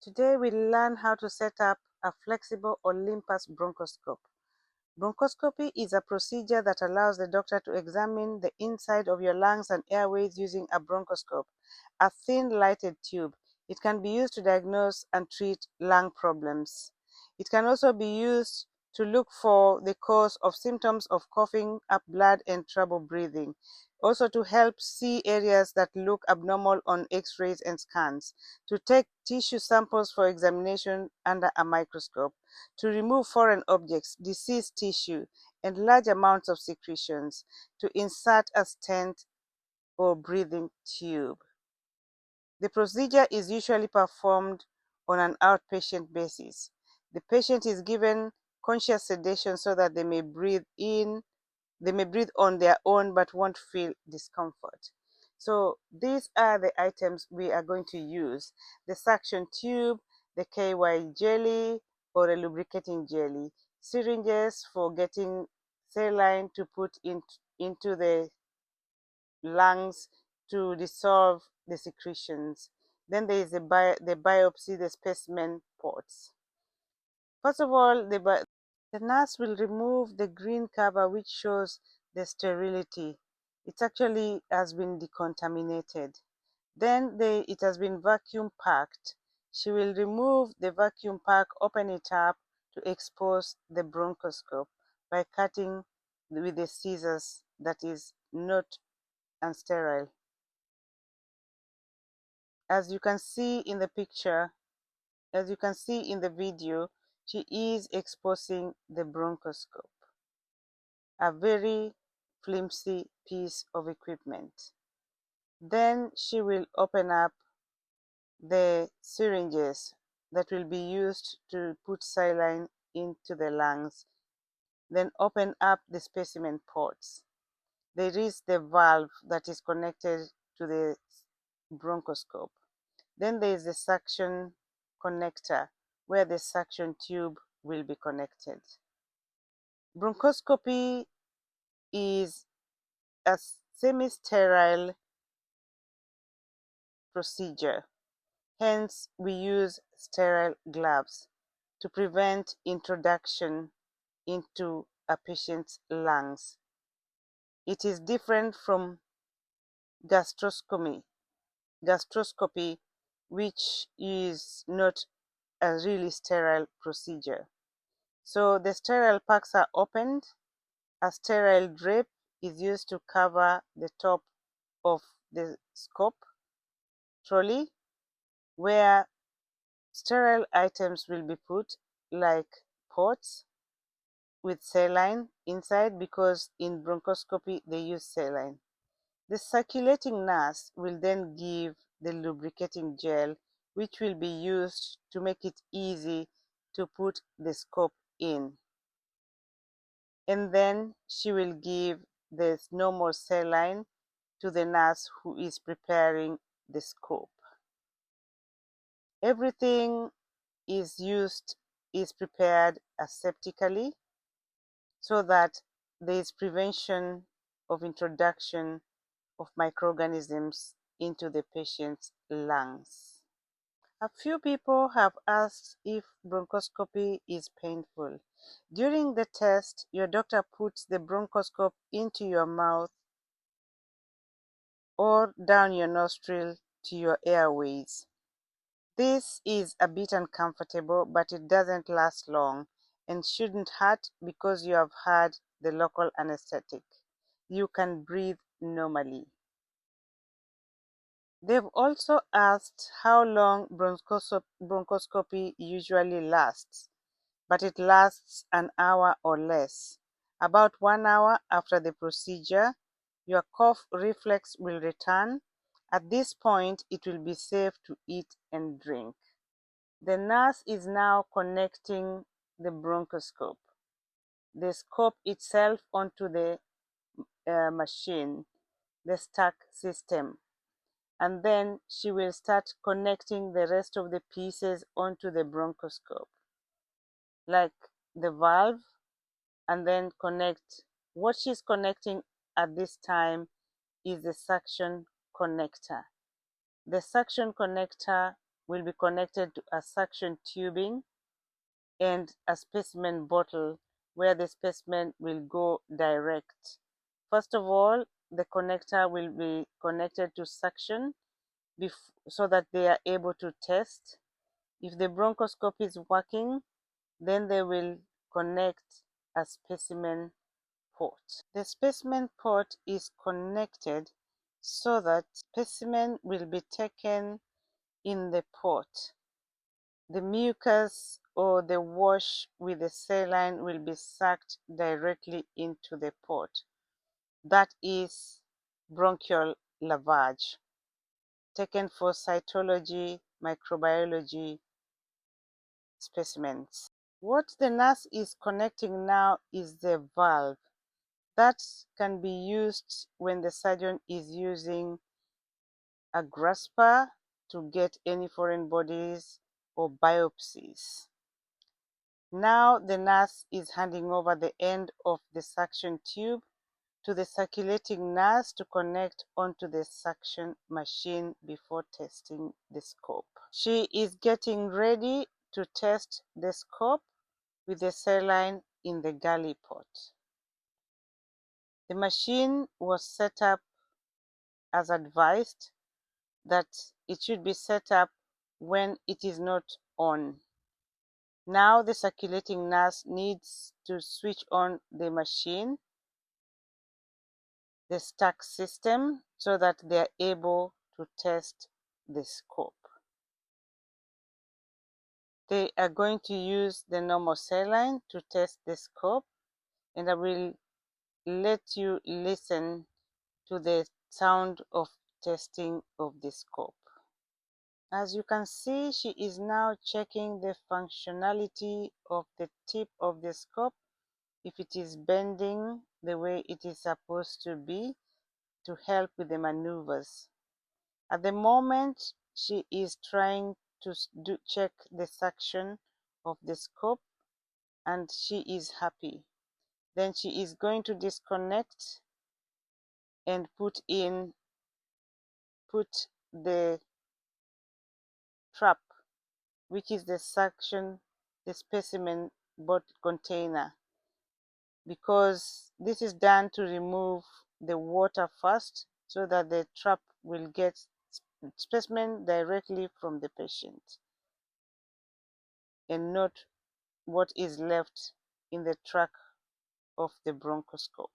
Today we'll learn how to set up a flexible Olympus bronchoscope. Bronchoscopy is a procedure that allows the doctor to examine the inside of your lungs and airways using a bronchoscope, a thin lighted tube. It can be used to diagnose and treat lung problems. It can also be used to look for the cause of symptoms of coughing up blood and trouble breathing. Also to help see areas that look abnormal on x-rays and scans. To take tissue samples for examination under a microscope. To remove foreign objects, diseased tissue, and large amounts of secretions. To insert a stent or breathing tube. The procedure is usually performed on an outpatient basis. The patient is given conscious sedation so that they may breathe on their own but won't feel discomfort. So these are the items we are going to use: the suction tube, the KY jelly or a lubricating jelly, syringes for getting saline to put into the lungs to dissolve the secretions. Then there is the biopsy, the specimen pots. First of all, the nurse will remove the green cover which shows the sterility. It actually has been decontaminated. Then it has been vacuum packed. She will remove the vacuum pack, open it up to expose the bronchoscope by cutting with the scissors that is not unsterile. As you can see in the picture, as you can see in the video, she is exposing the bronchoscope, a very flimsy piece of equipment. Then she will open up the syringes that will be used to put saline into the lungs. Then open up the specimen ports. There is the valve that is connected to the bronchoscope. Then there is the suction connector where the suction tube will be connected. Bronchoscopy is a semi-sterile procedure. Hence, we use sterile gloves to prevent introduction into a patient's lungs. It is different from gastroscopy, which is not a really sterile procedure. So the sterile packs are opened. A sterile drape is used to cover the top of the scope trolley, where sterile items will be put, like pots with saline inside, because in bronchoscopy they use saline. The circulating nurse will then give the lubricating gel, which will be used to make it easy to put the scope in. And then she will give the normal saline to the nurse who is preparing the scope. Everything is prepared aseptically so that there is prevention of introduction of microorganisms into the patient's lungs. A few people have asked if bronchoscopy is painful. During the test, your doctor puts the bronchoscope into your mouth or down your nostril to your airways. This is a bit uncomfortable, but it doesn't last long and shouldn't hurt because you have had the local anesthetic. You can breathe normally. They've also asked how long bronchoscopy usually lasts, but it lasts an hour or less. About 1 hour after the procedure, your cough reflex will return. At this point, it will be safe to eat and drink. The nurse is now connecting the bronchoscope, the scope itself, onto the machine, the stack system, and then she will start connecting the rest of the pieces onto the bronchoscope, like the valve, and then connect. What she's connecting at this time is the suction connector. The suction connector will be connected to a suction tubing and a specimen bottle where the specimen will go direct. First of all, the connector will be connected to suction so that they are able to test. If the bronchoscope is working, then they will connect a specimen port. The specimen port is connected so that specimen will be taken in the port. The mucus or the wash with the saline will be sucked directly into the port. That is bronchial lavage, taken for cytology, microbiology specimens. What the nurse is connecting now is the valve. That can be used when the surgeon is using a grasper to get any foreign bodies or biopsies. Now the nurse is handing over the end of the suction tube to the circulating nurse to connect onto the suction machine before testing the scope. She is getting ready to test the scope with the saline in the galley pot. The machine was set up as advised that it should be set up when it is not on. Now the circulating nurse needs to switch on the machine, the stack system, so that they are able to test the scope. They are going to use the normal saline to test the scope, and I will let you listen to the sound of testing of the scope. As you can see, she is now checking the functionality of the tip of the scope, if it is bending the way it is supposed to be, to help with the maneuvers. At the moment, she is trying to check the suction of the scope, and she is happy. Then she is going to disconnect and put the trap, which is the specimen container, because this is done to remove the water first so that the trap will get specimen directly from the patient and not what is left in the track of the bronchoscope.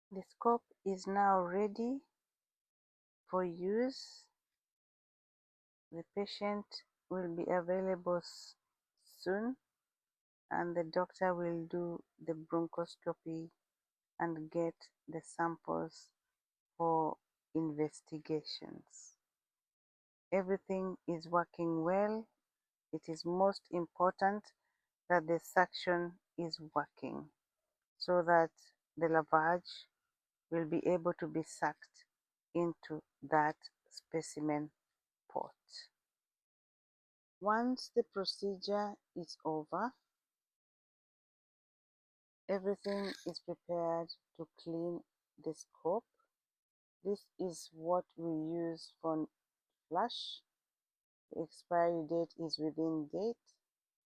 The scope is now ready for use. The patient will be available soon, and the doctor will do the bronchoscopy and get the samples for investigations. Everything is working well. It is most important that the suction is working so that the lavage will be able to be sucked into that specimen pot. Once the procedure is over, everything is prepared to clean the scope. This is what we use for flush. The expiry date is within date.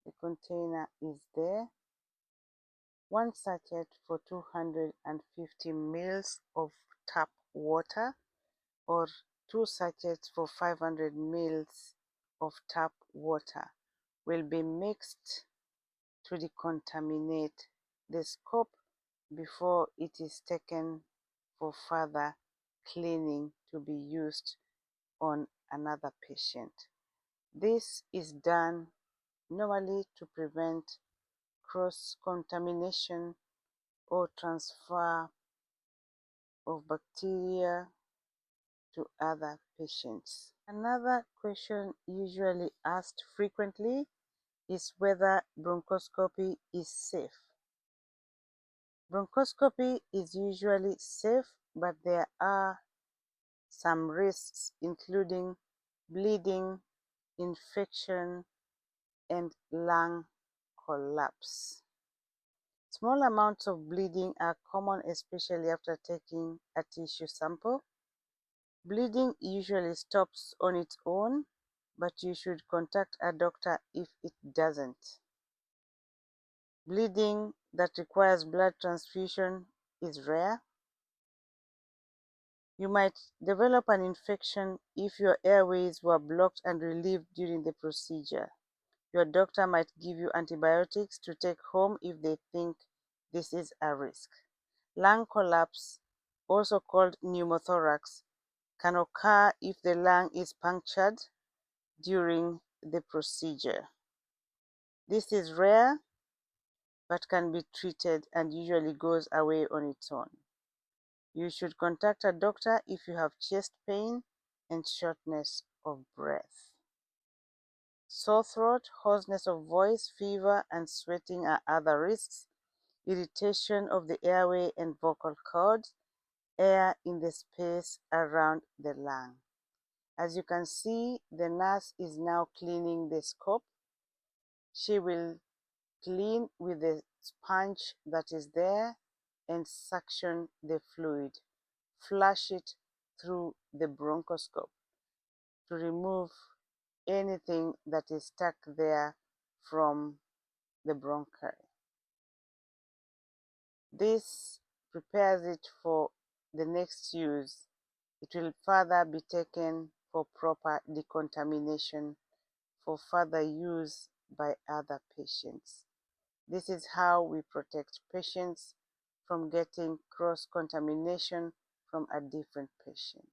The container is there. One sachet for 250 ml of tap water, or 2 sachets for 500 ml of tap water will be mixed to decontaminate the scope before it is taken for further cleaning to be used on another patient. This is done normally to prevent cross-contamination or transfer of bacteria to other patients. Another question usually asked frequently is whether bronchoscopy is safe. Bronchoscopy is usually safe, but there are some risks, including bleeding, infection, and lung collapse. Small amounts of bleeding are common, especially after taking a tissue sample. Bleeding usually stops on its own, but you should contact a doctor if it doesn't. Bleeding that requires blood transfusion is rare. You might develop an infection if your airways were blocked and relieved during the procedure. Your doctor might give you antibiotics to take home if they think this is a risk. Lung collapse, also called pneumothorax, can occur if the lung is punctured during the procedure. This is rare but can be treated and usually goes away on its own. You should contact a doctor if you have chest pain and shortness of breath. Sore throat, hoarseness of voice, fever, and sweating are other risks. Irritation of the airway and vocal cords, air in the space around the lung. As you can see, the nurse is now cleaning the scope. She will clean with the sponge that is there and suction the fluid. Flush it through the bronchoscope to remove anything that is stuck there from the bronchi. This prepares it for the next use. It will further be taken for proper decontamination for further use by other patients. This is how we protect patients from getting cross-contamination from a different patient.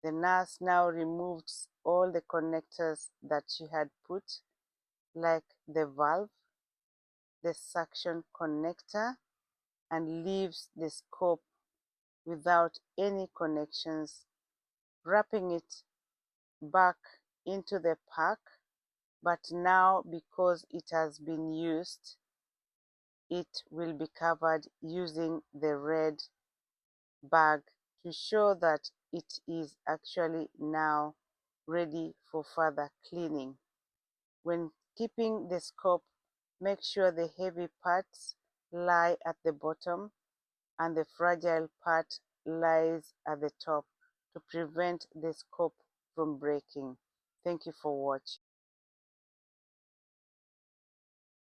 The nurse now removes all the connectors that she had put, like the valve, the suction connector, and leaves the scope without any connections, wrapping it back into the pack. But now, because it has been used, it will be covered using the red bag to show that it is actually now ready for further cleaning. When keeping the scope, make sure the heavy parts lie at the bottom and the fragile part lies at the top to prevent the scope from breaking. Thank you for watching.